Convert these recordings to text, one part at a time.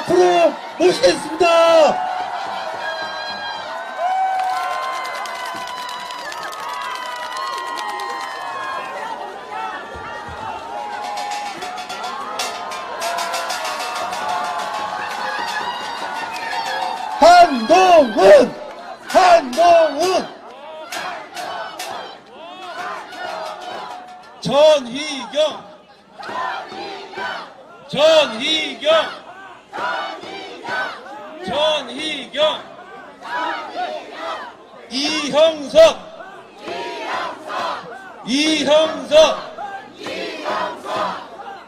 앞으로 모시겠습니다. 한동훈! 한동훈! 전희경! 전희경! 전희경! 이형석! 이형석!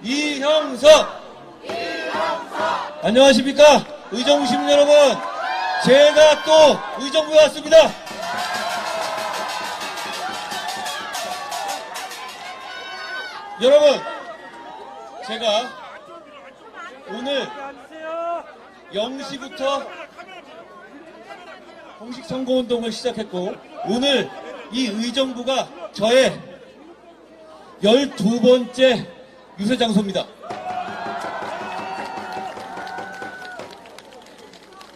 이형석! 안녕하십니까? 의정부 시민 여러분! 제가 또 의정부에 왔습니다. 여러분, 제가 오늘 0시부터 공식 선거운동을 시작했고, 오늘 이 의정부가 저의 12번째 유세장소입니다.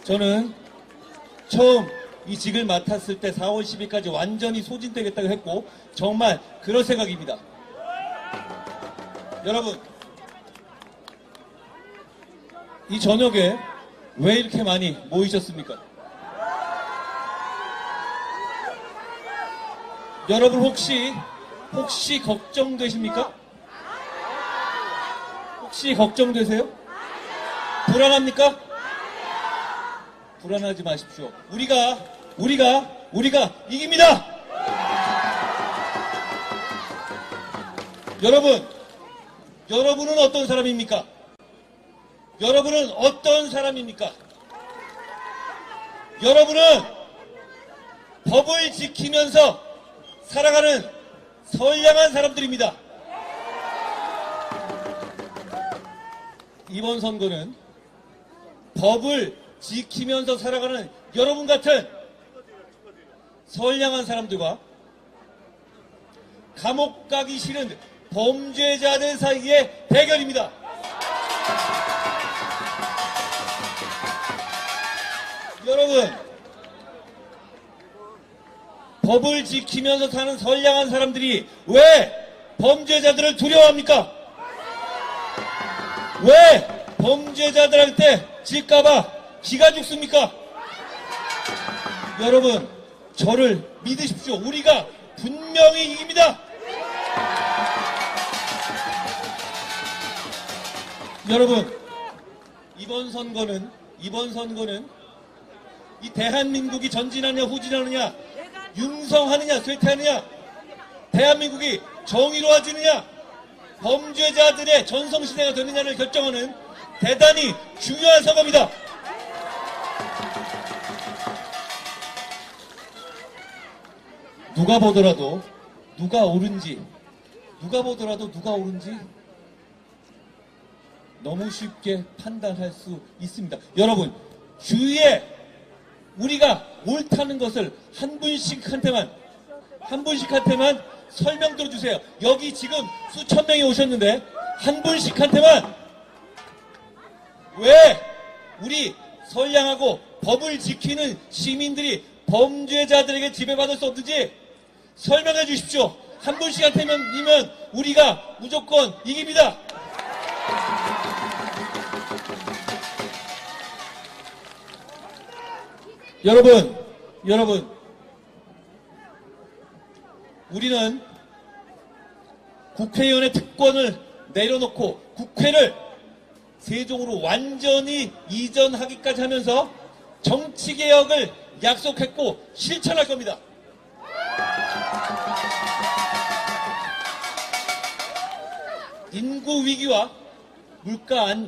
저는 처음 이 직을 맡았을 때 4월 10일까지 완전히 소진되겠다고 했고 정말 그럴 생각입니다. 여러분, 이 저녁에 왜 이렇게 많이 모이셨습니까? 여러분 혹시 걱정되십니까? 혹시 걱정되세요? 불안합니까? 불안하지 마십시오. 우리가 이깁니다! 여러분은 어떤 사람입니까? 여러분은 어떤 사람입니까? 여러분은 법을 지키면서 살아가는 선량한 사람들입니다. 이번 선거는 법을 지키면서 살아가는 여러분 같은 선량한 사람들과 감옥 가기 싫은 범죄자들 사이의 대결입니다. 여러분, 법을 지키면서 사는 선량한 사람들이 왜 범죄자들을 두려워합니까? 왜 범죄자들한테 질까봐 기가 죽습니까? 여러분, 저를 믿으십시오. 우리가 분명히 이깁니다. 여러분, 이번 선거는 이 대한민국이 전진하느냐 후진하느냐, 융성하느냐 쇠퇴하느냐, 대한민국이 정의로워지느냐, 범죄자들의 전성시대가 되느냐를 결정하는 대단히 중요한 선거입니다. 누가 보더라도 누가 옳은지 너무 쉽게 판단할 수 있습니다. 여러분, 주위에 우리가 옳다는 것을 한 분씩한테만 설명 들어주세요. 여기 지금 수천 명이 오셨는데 한 분씩한테만 왜 우리 선량하고 법을 지키는 시민들이 범죄자들에게 지배받을 수 없는지 설명해 주십시오. 한 분씩한테면 우리가 무조건 이깁니다. 여러분, 우리는 국회의원의 특권을 내려놓고 국회를 세종으로 완전히 이전하기까지 하면서 정치개혁을 약속했고 실천할 겁니다. 인구 위기와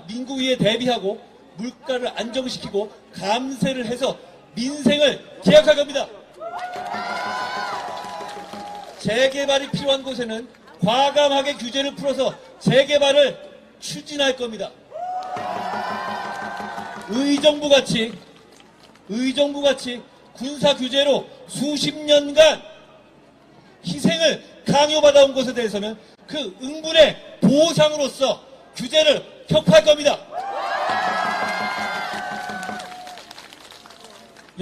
민구 위기에 대비하고 물가를 안정시키고 감세를 해서 민생을 개혁할 겁니다. 재개발이 필요한 곳에는 과감하게 규제를 풀어서 재개발을 추진할 겁니다. 의정부같이 군사 규제로 수십 년간 희생을 강요받아온 것에 대해서는 그 응분의 보상으로서 규제를 격파할 겁니다.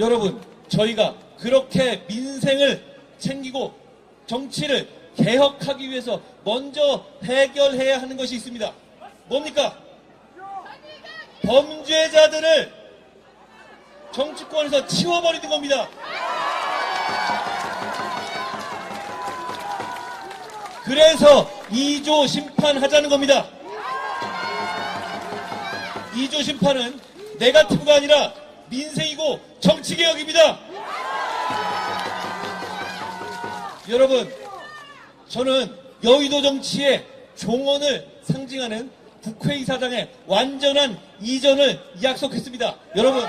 여러분, 저희가 그렇게 민생을 챙기고 정치를 개혁하기 위해서 먼저 해결해야 하는 것이 있습니다. 뭡니까? 범죄자들을 정치권에서 치워버리는 겁니다. 그래서 2조 심판하자는 겁니다. 2조 심판은 네거티브가 아니라 민생이고 정치개혁입니다. 여러분, 저는 여의도 정치의 종언을 상징하는 국회의사당의 완전한 이전을 약속했습니다. 여러분,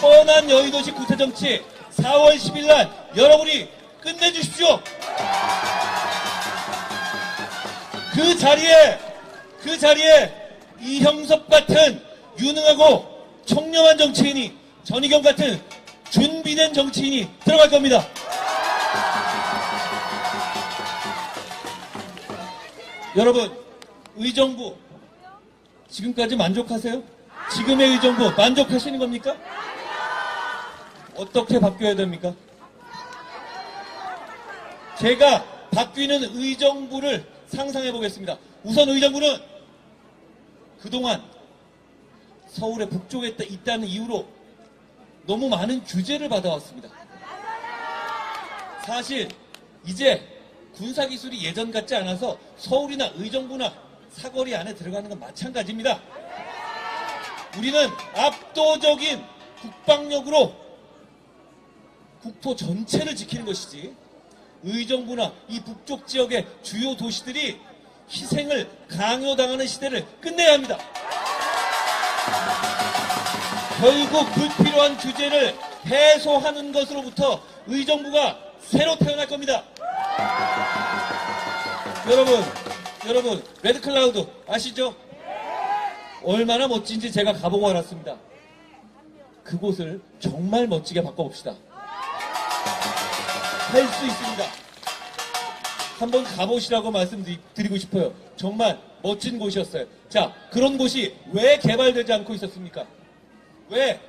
뻔한 여의도시 구태정치 4월 10일 날 여러분이 끝내주십시오. 그 자리에 이형섭 같은 유능하고 청렴한 정치인이, 전희경 같은 준비된 정치인이 들어갈 겁니다. 여러분, 의정부 지금까지 만족하세요? 지금의 의정부 만족하시는 겁니까? 어떻게 바뀌어야 됩니까? 제가 바뀌는 의정부를 상상해 보겠습니다. 우선 의정부는 그동안 서울의 북쪽에 있다는 이유로 너무 많은 규제를 받아왔습니다. 사실 이제 군사기술이 예전 같지 않아서 서울이나 의정부나 사거리 안에 들어가는 건 마찬가지입니다. 우리는 압도적인 국방력으로 국토 전체를 지키는 것이지, 의정부나 이 북쪽 지역의 주요 도시들이 희생을 강요당하는 시대를 끝내야 합니다. 결국 불필요한 규제를 해소하는 것으로부터 의정부가 새로 태어날 겁니다. 여러분, 레드클라우드 아시죠? 얼마나 멋진지 제가 가보고 알았습니다. 그곳을 정말 멋지게 바꿔봅시다. 할 수 있습니다. 한번 가보시라고 말씀드리고 싶어요. 정말 멋진 곳이었어요. 자, 그런 곳이 왜 개발되지 않고 있었습니까? 왜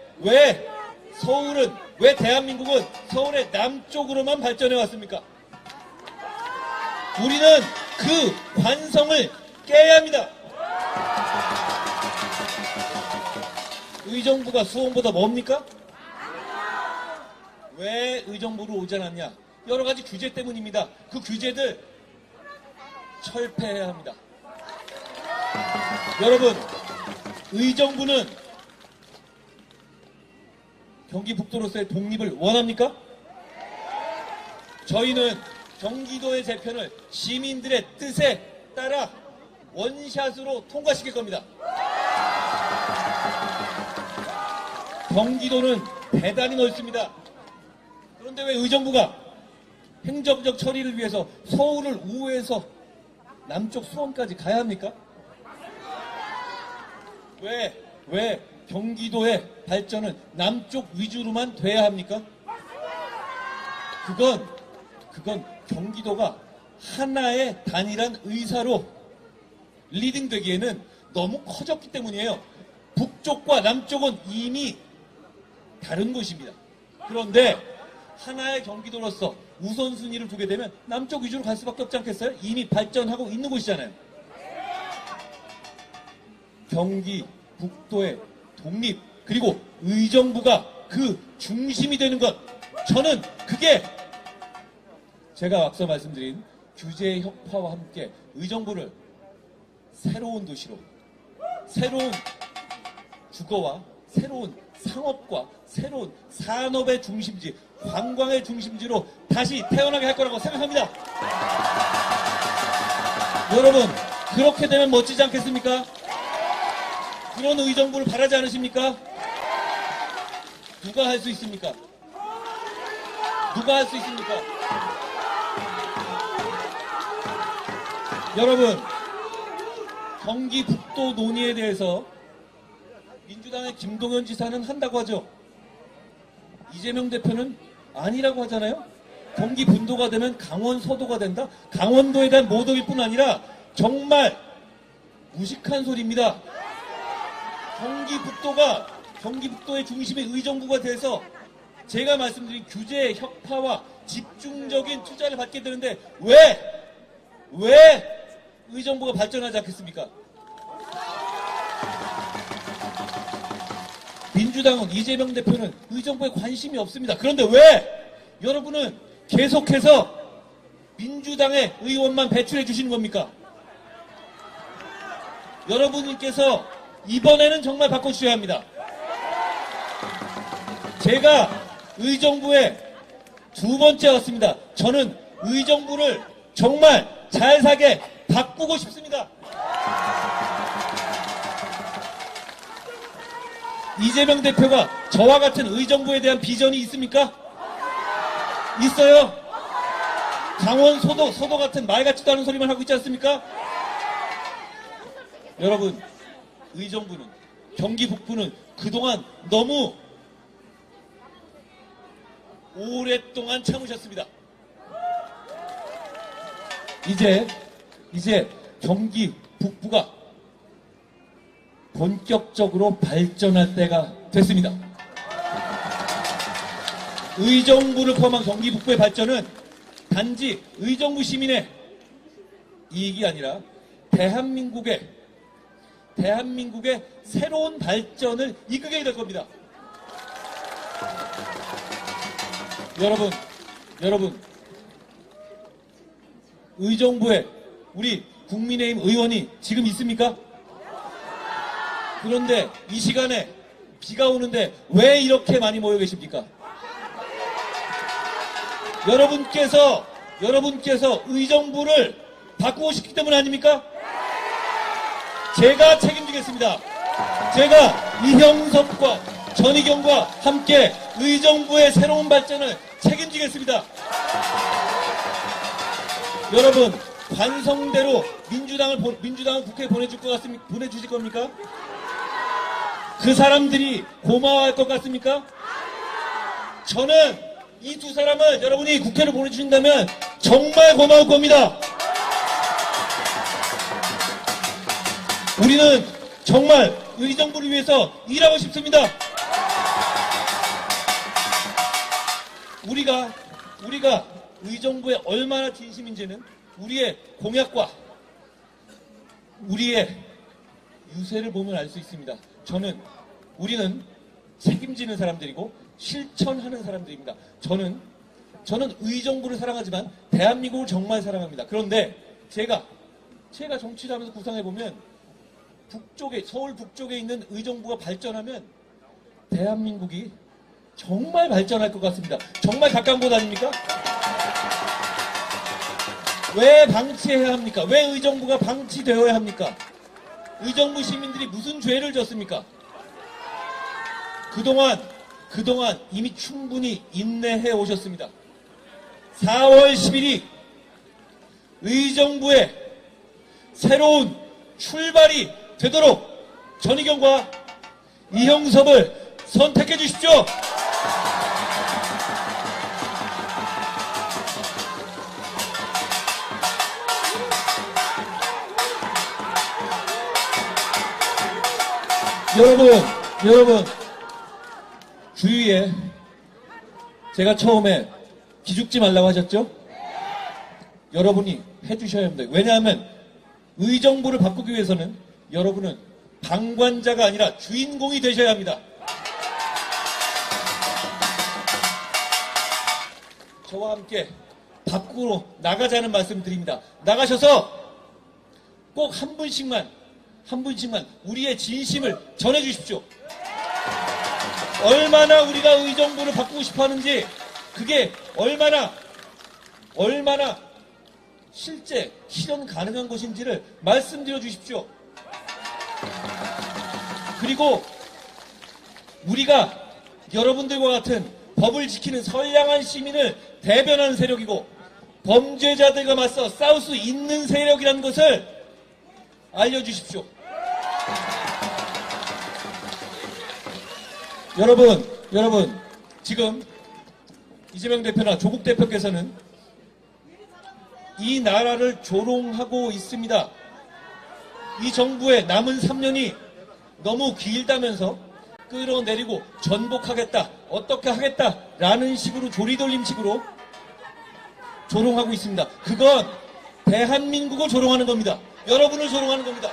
대한민국은 서울의 남쪽으로만 발전해 왔습니까? 우리는 그 관성을 깨야 합니다. 의정부가 수원보다 뭡니까? 왜 의정부로 오지 않았냐? 여러 가지 규제 때문입니다. 그 규제들 철폐해야 합니다. 여러분, 의정부는 경기 북도로서의 독립을 원합니까? 저희는 경기도의 재편을 시민들의 뜻에 따라 원샷으로 통과시킬 겁니다. 경기도는 대단히 넓습니다. 그런데 왜 의정부가 행정적 처리를 위해서 서울을 우회해서 남쪽 수원까지 가야 합니까? 왜 경기도의 발전은 남쪽 위주로만 돼야 합니까? 그건 경기도가 하나의 단일한 의사로 리딩되기에는 너무 커졌기 때문이에요. 북쪽과 남쪽은 이미 다른 곳입니다. 그런데 하나의 경기도로서 우선순위를 두게 되면 남쪽 위주로 갈 수밖에 없지 않겠어요? 이미 발전하고 있는 곳이잖아요. 경기 북도의 독립, 그리고 의정부가 그 중심이 되는 것, 저는 그게 제가 앞서 말씀드린 규제 혁파와 함께 의정부를 새로운 도시로, 새로운 주거와 새로운 상업과 새로운 산업의 중심지, 관광의 중심지로 다시 태어나게 할 거라고 생각합니다. 여러분, 그렇게 되면 멋지지 않겠습니까? 그런 의정부를 바라지 않으십니까? 누가 할 수 있습니까? 누가 할 수 있습니까? 여러분, 경기 북도 논의에 대해서 민주당의 김동연 지사는 한다고 하죠. 이재명 대표는 아니라고 하잖아요. 경기 분도가 되면 강원 서도가 된다. 강원도에 대한 모독일 뿐 아니라 정말 무식한 소리입니다. 경기 북도가 경기북도의 중심의 의정부가 돼서 제가 말씀드린 규제, 혁파와 집중적인 투자를 받게 되는데 왜 의정부가 발전하지 않겠습니까? 민주당은 이재명 대표는 의정부에 관심이 없습니다. 그런데 왜 여러분은 계속해서 민주당의 의원만 배출해 주시는 겁니까? 여러분께서 이번에는 정말 바꿔주셔야 합니다. 제가 의정부에 두 번째 왔습니다. 저는 의정부를 정말 잘 사게 바꾸고 싶습니다. 이재명 대표가 저와 같은 의정부에 대한 비전이 있습니까? 있어요? 강원 서도 같은 말 같지도 않은 소리만 하고 있지 않습니까? 여러분, 의정부는, 경기 북부는 그동안 너무 오랫동안 참으셨습니다. 이제 경기 북부가 본격적으로 발전할 때가 됐습니다. 의정부를 포함한 경기 북부의 발전은 단지 의정부 시민의 이익이 아니라 대한민국의 새로운 발전을 이끌게 될 겁니다. 여러분, 의정부에 우리 국민의힘 의원이 지금 있습니까? 그런데 이 시간에 비가 오는데 왜 이렇게 많이 모여 계십니까? 여러분께서 의정부를 바꾸고 싶기 때문 아닙니까? 제가 책임지겠습니다. 제가 이형섭과 전희경과 함께 의정부의 새로운 발전을 책임지겠습니다. 여러분, 관성대로 민주당을 국회에 보내주실 겁니까? 그 사람들이 고마워할 것 같습니까? 저는 이 두 사람을 여러분이 국회로 보내주신다면 정말 고마울 겁니다. 우리는 정말 의정부를 위해서 일하고 싶습니다. 우리가 의정부에 얼마나 진심인지는 우리의 공약과 우리의 유세를 보면 알 수 있습니다. 우리는 책임지는 사람들이고 실천하는 사람들입니다. 저는 의정부를 사랑하지만 대한민국을 정말 사랑합니다. 그런데 제가 정치를 하면서 구상해보면 서울 북쪽에 있는 의정부가 발전하면 대한민국이 정말 발전할 것 같습니다. 정말 가까운 곳 아닙니까? 왜 방치해야 합니까? 왜 의정부가 방치되어야 합니까? 의정부 시민들이 무슨 죄를 졌습니까? 그동안 이미 충분히 인내해 오셨습니다. 4월 10일이 의정부의 새로운 출발이 되도록 전희경과 이형섭을 선택해 주십시오. 여러분, 주위에 제가 처음에 기죽지 말라고 하셨죠? 여러분이 해주셔야 합니다. 왜냐하면 의정부를 바꾸기 위해서는 여러분은 방관자가 아니라 주인공이 되셔야 합니다. 저와 함께 밖으로 나가자는 말씀 드립니다. 나가셔서 꼭 한 분씩만 우리의 진심을 전해주십시오. 얼마나 우리가 의정부를 바꾸고 싶어 하는지, 그게 얼마나 실현 가능한 것인지를 말씀드려 주십시오. 그리고 우리가 여러분들과 같은 법을 지키는 선량한 시민을 대변하는 세력이고 범죄자들과 맞서 싸울 수 있는 세력이라는 것을 알려주십시오. 여러분, 지금 이재명 대표나 조국 대표께서는 이 나라를 조롱하고 있습니다. 이 정부의 남은 3년이 너무 길다면서 끌어내리고 전복하겠다, 어떻게 하겠다라는 식으로 조리돌림식으로 조롱하고 있습니다. 그건 대한민국을 조롱하는 겁니다. 여러분을 조롱하는 겁니다.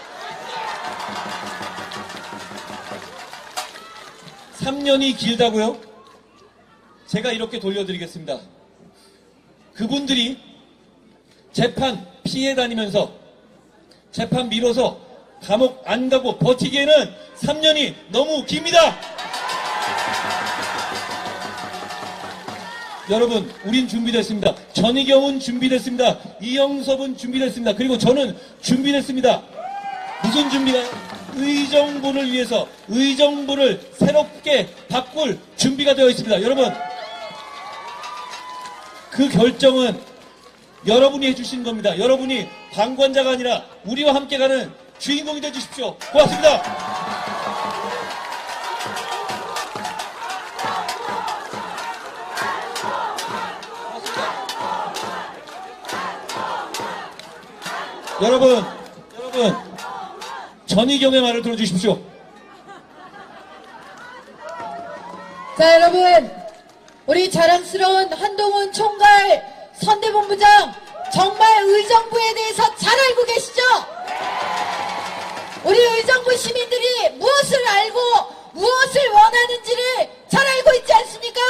3년이 길다고요? 제가 이렇게 돌려드리겠습니다. 그분들이 재판 피해 다니면서 재판 미뤄서 감옥 안 가고 버티기에는 3년이 너무 깁니다. 여러분, 우린 준비됐습니다. 전희경은 준비됐습니다. 이영섭은 준비됐습니다. 그리고 저는 준비됐습니다. 무슨 준비가요? 의정부를 위해서 의정부를 새롭게 바꿀 준비가 되어 있습니다. 여러분, 그 결정은 여러분이 해주신 겁니다. 여러분이 방관자가 아니라 우리와 함께 가는 주인공이 되어주십시오. 고맙습니다. 여러분, 전희경의 말을 들어주십시오. 자, 여러분, 우리 자랑스러운 한동훈 총괄 선대본부장, 정말 의정부에 대해서 잘 알고 계시죠? 우리 의정부 시민들이 무엇을 알고 무엇을 원하는지를 잘 알고 있지 않습니까?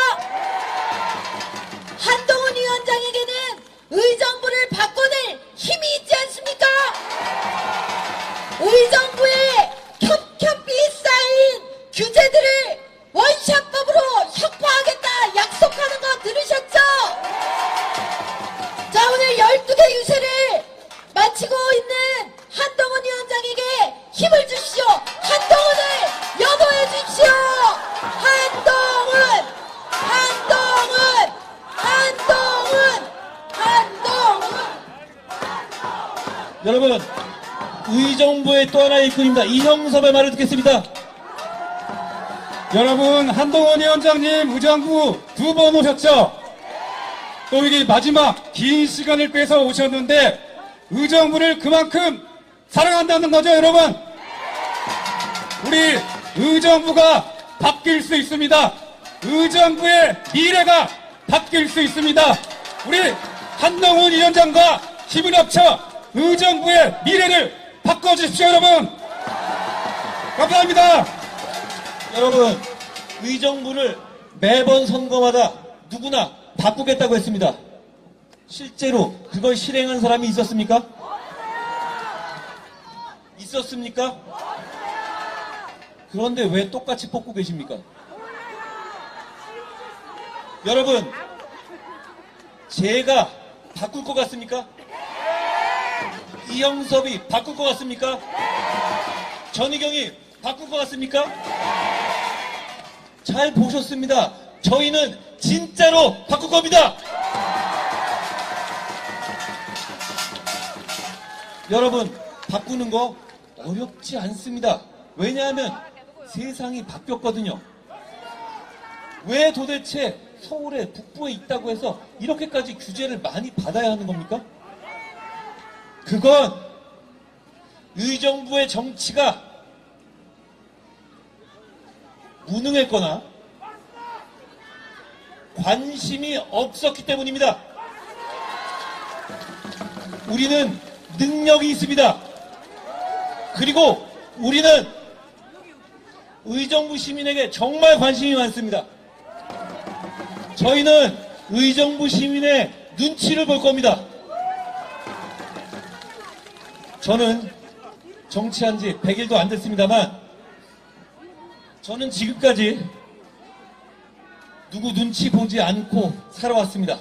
한동훈 위원장에게는 의정부를 바꿔낼 힘이 있지 않습니까? 의정부에 겹겹이 쌓인 규제들을 원샷법으로 혁파하겠다 약속하는 거 들으셨죠? 자, 오늘 12개 유세를 마치고 있는 한동훈 위원장에게 힘을 주십시오. 한동훈을 연호해 주십시오. 한동훈. 여러분, 의정부의 또 하나의 일꾼입니다. 이형섭의 말을 듣겠습니다. 여러분, 한동훈 위원장님 의정부 2번 오셨죠? 또 이게 마지막 긴 시간을 빼서 오셨는데 의정부를 그만큼 사랑한다는 거죠, 여러분? 우리 의정부가 바뀔 수 있습니다. 의정부의 미래가 바뀔 수 있습니다. 우리 한동훈 위원장과 힘을 합쳐 의정부의 미래를 바꿔주십시오, 여러분. 감사합니다. 여러분, 의정부를 매번 선거마다 누구나 바꾸겠다고 했습니다. 실제로 그걸 실행한 사람이 있었습니까? 있었습니까? 그런데 왜 똑같이 뽑고 계십니까? 여러분, 제가 바꿀 것 같습니까? 이영섭이 바꿀 것 같습니까? 전희경이 바꿀 것 같습니까? 잘 보셨습니다. 저희는 진짜로 바꿀 겁니다. 여러분, 바꾸는 거 어렵지 않습니다. 왜냐하면 세상이 바뀌었거든요. 왜 도대체 서울에 북부에 있다고 해서 이렇게까지 규제를 많이 받아야 하는 겁니까? 그건 의정부의 정치가 무능했거나 관심이 없었기 때문입니다. 우리는 능력이 있습니다. 그리고 우리는 의정부 시민에게 정말 관심이 많습니다. 저희는 의정부 시민의 눈치를 볼 겁니다. 저는 정치한 지 100일도 안 됐습니다만 저는 지금까지 누구 눈치 보지 않고 살아왔습니다.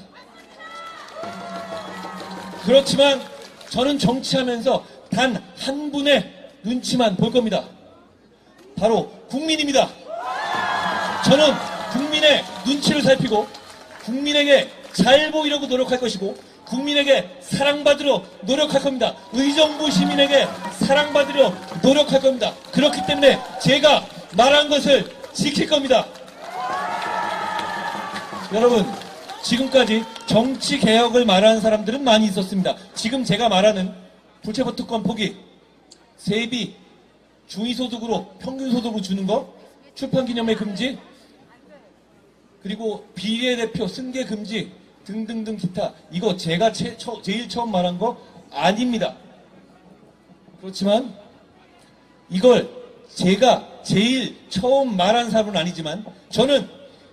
그렇지만 저는 정치하면서 단 한 분의 눈치만 볼 겁니다. 바로 국민입니다. 저는 국민의 눈치를 살피고 국민에게 잘 보이려고 노력할 것이고 국민에게 사랑받으려 노력할 겁니다. 의정부 시민에게 사랑받으려 노력할 겁니다. 그렇기 때문에 제가 말한 것을 지킬 겁니다. 여러분, 지금까지 정치 개혁을 말하는 사람들은 많이 있었습니다. 지금 제가 말하는 불체포 특권 포기, 세비, 중위소득으로 평균소득으로 주는 거, 출판기념회 금지, 그리고 비례대표 승계 금지 등등등 기타, 이거 제가 제일 처음 말한 거 아닙니다. 그렇지만 이걸 제가 제일 처음 말한 사람은 아니지만 저는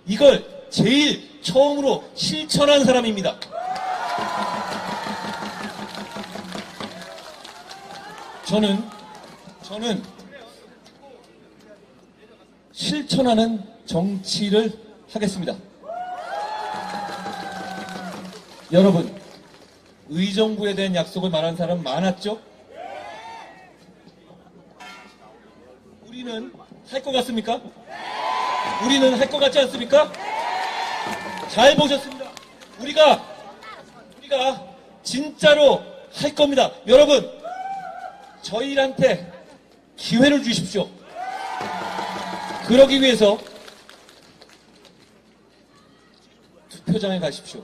이걸 제일 처음으로 실천한 사람입니다. 저는 실천하는 정치를 하겠습니다. 여러분, 의정부에 대한 약속을 말한 사람 많았죠? 우리는 할 것 같습니까? 우리는 할 것 같지 않습니까? 잘 보셨습니다. 우리가 진짜로 할 겁니다. 여러분, 저희한테 기회를 주십시오. 그러기 위해서 투표장에 가십시오.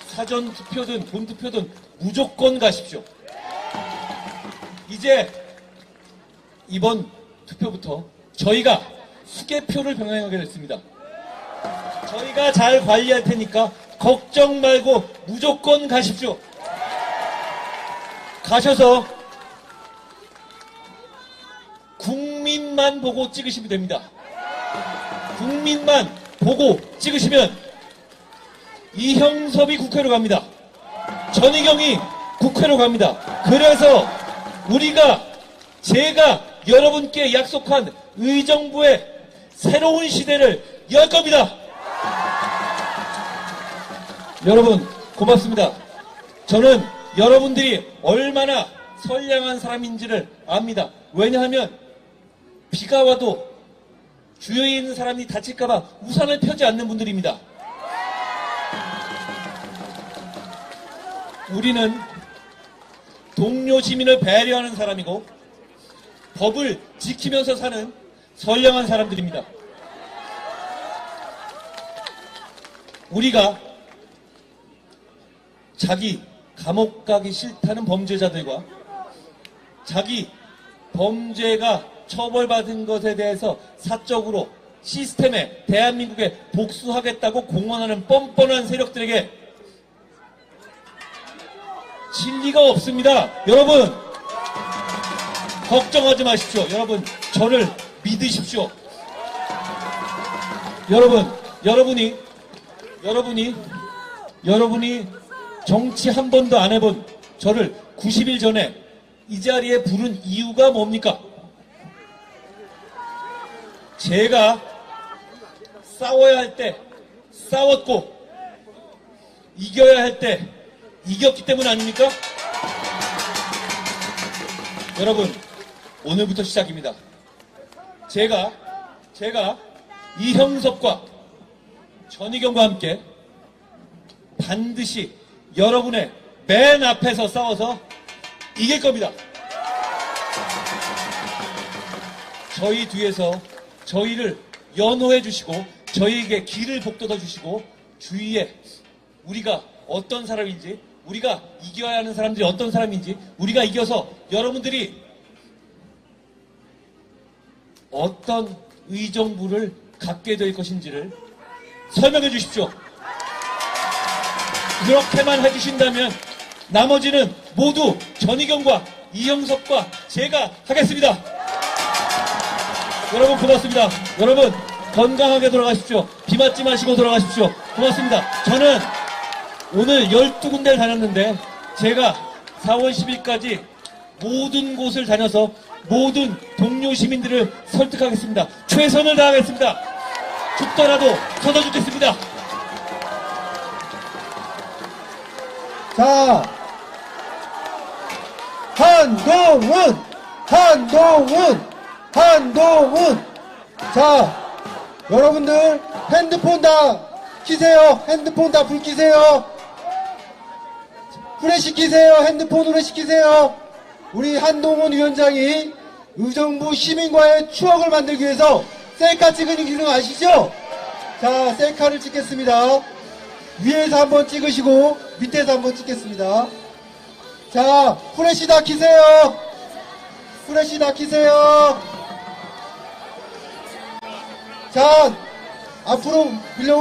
사전 투표든 본 투표든 무조건 가십시오. 이제 이번 투표부터 저희가 수개표를 병행하게 됐습니다. 저희가 잘 관리할 테니까 걱정 말고 무조건 가십시오. 가셔서 국민만 보고 찍으시면 됩니다. 국민만 보고 찍으시면 이형섭이 국회로 갑니다. 전희경이 국회로 갑니다. 그래서 제가 여러분께 약속한 의정부의 새로운 시대를 열 겁니다. 여러분, 고맙습니다. 저는 여러분들이 얼마나 선량한 사람인지를 압니다. 왜냐하면 비가 와도 주위에 있는 사람이 다칠까봐 우산을 펴지 않는 분들입니다. 우리는 동료 시민을 배려하는 사람이고 법을 지키면서 사는 선량한 사람들입니다. 우리가 자기 감옥 가기 싫다는 범죄자들과 자기 범죄가 처벌받은 것에 대해서 사적으로 시스템에 대한민국에 복수하겠다고 공언하는 뻔뻔한 세력들에게 진리가 없습니다. 여러분, 걱정하지 마십시오. 여러분, 저를 믿으십시오. 여러분이 정치 한 번도 안 해본 저를 90일 전에 이 자리에 부른 이유가 뭡니까? 제가 싸워야 할 때 싸웠고 이겨야 할 때 이겼기 때문 아닙니까? 여러분, 오늘부터 시작입니다. 제가 이형섭과 전희경과 함께 반드시 여러분의 맨 앞에서 싸워서 이길 겁니다. 저희 뒤에서 저희를 연호해 주시고 저희에게 길을 복돋아 주시고 주위에 우리가 어떤 사람인지, 우리가 이겨야 하는 사람들이 어떤 사람인지, 우리가 이겨서 여러분들이 어떤 의정부를 갖게 될 것인지를 설명해 주십시오. 그렇게만 해주신다면 나머지는 모두 전희경과 이형섭과 제가 하겠습니다. 여러분, 고맙습니다. 여러분, 건강하게 돌아가십시오. 비 맞지 마시고 돌아가십시오. 고맙습니다. 저는 오늘 12군데를 다녔는데 제가 4월 10일까지 모든 곳을 다녀서 모든 동료 시민들을 설득하겠습니다. 최선을 다하겠습니다. 죽더라도 서서 죽겠습니다. 자, 한동훈. 자, 여러분들 핸드폰 다 키세요. 핸드폰 다 불 키세요. 후레쉬 키세요. 핸드폰 후레쉬 키세요. 우리 한동훈 위원장이 의정부 시민과의 추억을 만들기 위해서 셀카 찍는 기능 아시죠? 자, 셀카를 찍겠습니다. 위에서 한번 찍으시고 밑에서 한번 찍겠습니다. 자, 후레쉬 다 키세요. 후레쉬 다 키세요. 자, 앞으로 밀려